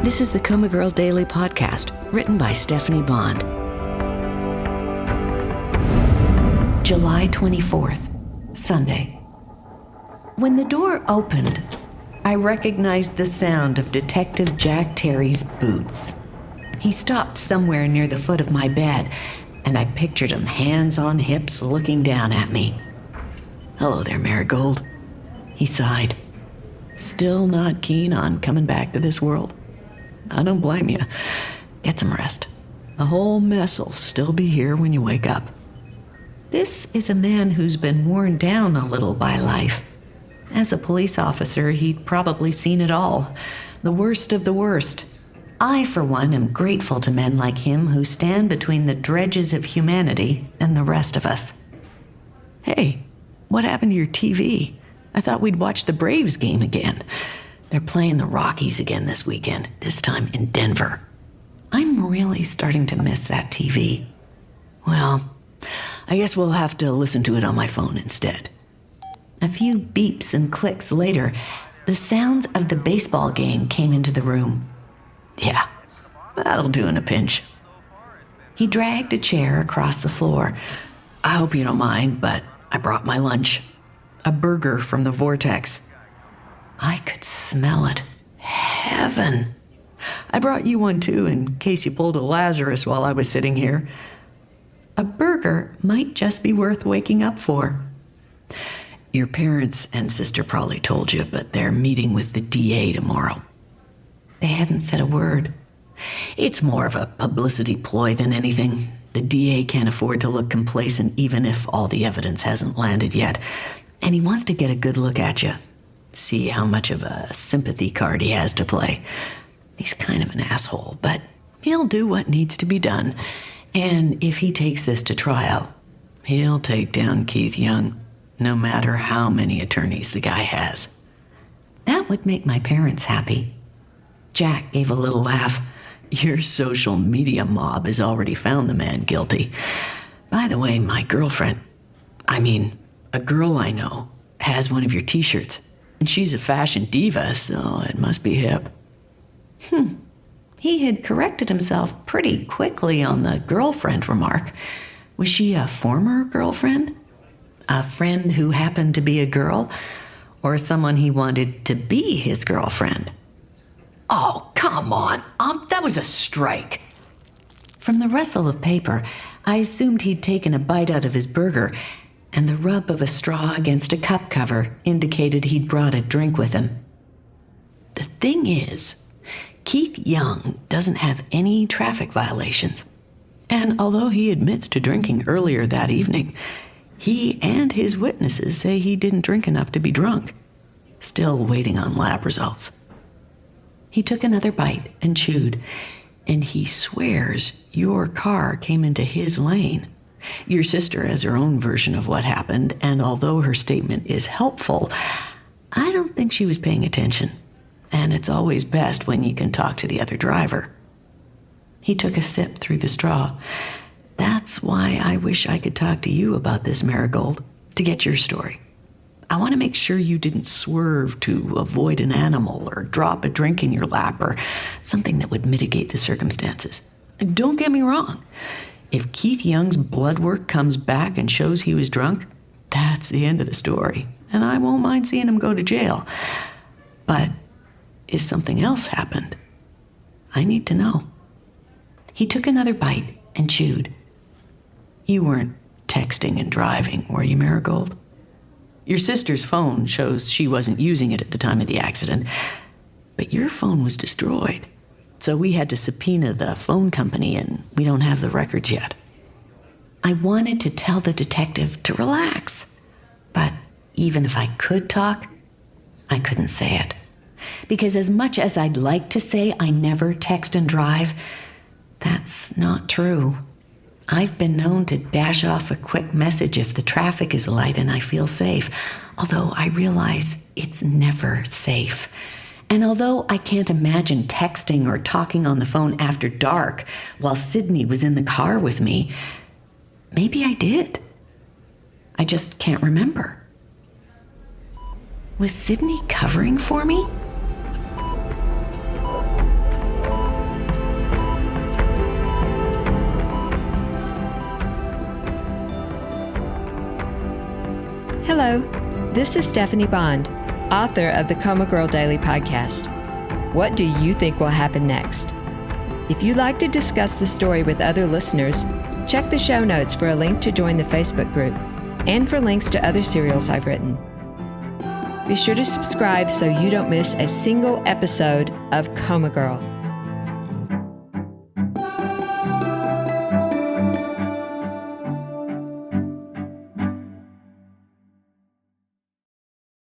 This is the COMA Girl Daily Podcast, written by Stephanie Bond. July 24th, Sunday. When the door opened, I recognized the sound of Detective Jack Terry's boots. He stopped somewhere near the foot of my bed, and I pictured him hands on hips looking down at me. "Hello there, Marigold," he sighed. "Still not keen on coming back to this world? I don't blame you. Get some rest. The whole mess'll still be here when you wake up." This is a man who's been worn down a little by life. As a police officer, he'd probably seen it all, the worst of the worst. I, for one, am grateful to men like him who stand between the dredges of humanity and the rest of us. "Hey, what happened to your TV? I thought we'd watch the Braves game again. They're playing the Rockies again this weekend, this time in Denver. I'm really starting to miss that TV." "Well, I guess we'll have to listen to it on my phone instead." A few beeps and clicks later, the sound of the baseball game came into the room. "Yeah, that'll do in a pinch." He dragged a chair across the floor. "I hope you don't mind, but I brought my lunch. A burger from the Vortex." I could smell it. Heaven. "I brought you one too, in case you pulled a Lazarus while I was sitting here." A burger might just be worth waking up for. "Your parents and sister probably told you, but they're meeting with the DA tomorrow." They hadn't said a word. "It's more of a publicity ploy than anything. The DA can't afford to look complacent even if all the evidence hasn't landed yet. And he wants to get a good look at you. See how much of a sympathy card he has to play. He's kind of an asshole, but he'll do what needs to be done. And if he takes this to trial, he'll take down Keith Young, no matter how many attorneys the guy has." That would make my parents happy. Jack gave a little laugh. "Your social media mob has already found the man guilty. By the way, my girlfriend, a girl I know, has one of your t-shirts. And she's a fashion diva, so it must be hip." He had corrected himself pretty quickly on the girlfriend remark. Was she a former girlfriend? A friend who happened to be a girl? Or someone he wanted to be his girlfriend? "Oh, come on. That was a strike." From the rustle of paper, I assumed he'd taken a bite out of his burger, and the rub of a straw against a cup cover indicated he'd brought a drink with him. The thing is, Keith Young doesn't have any traffic violations. And although he admits to drinking earlier that evening, he and his witnesses say he didn't drink enough to be drunk. Still waiting on lab results. He took another bite and chewed, and he swears your car came into his lane. Your sister has her own version of what happened, and although her statement is helpful, I don't think she was paying attention. And it's always best when you can talk to the other driver. He took a sip through the straw. "That's why I wish I could talk to you about this, Marigold, to get your story. I want to make sure you didn't swerve to avoid an animal or drop a drink in your lap or something that would mitigate the circumstances. Don't get me wrong. If Keith Young's blood work comes back and shows he was drunk, that's the end of the story, and I won't mind seeing him go to jail. But if something else happened, I need to know." He took another bite and chewed. "You weren't texting and driving, were you, Marigold? Your sister's phone shows she wasn't using it at the time of the accident, but your phone was destroyed. So we had to subpoena the phone company, and we don't have the records yet." I wanted to tell the detective to relax, but even if I could talk, I couldn't say it. Because as much as I'd like to say I never text and drive, that's not true. I've been known to dash off a quick message if the traffic is light and I feel safe, although I realize it's never safe. And although I can't imagine texting or talking on the phone after dark while Sydney was in the car with me, maybe I did. I just can't remember. Was Sydney covering for me? Hello, this is Stephanie Bond, author of the COMA Girl Daily podcast. What do you think will happen next? If you'd like to discuss the story with other listeners, check the show notes for a link to join the Facebook group and for links to other serials I've written. Be sure to subscribe so you don't miss a single episode of COMA Girl.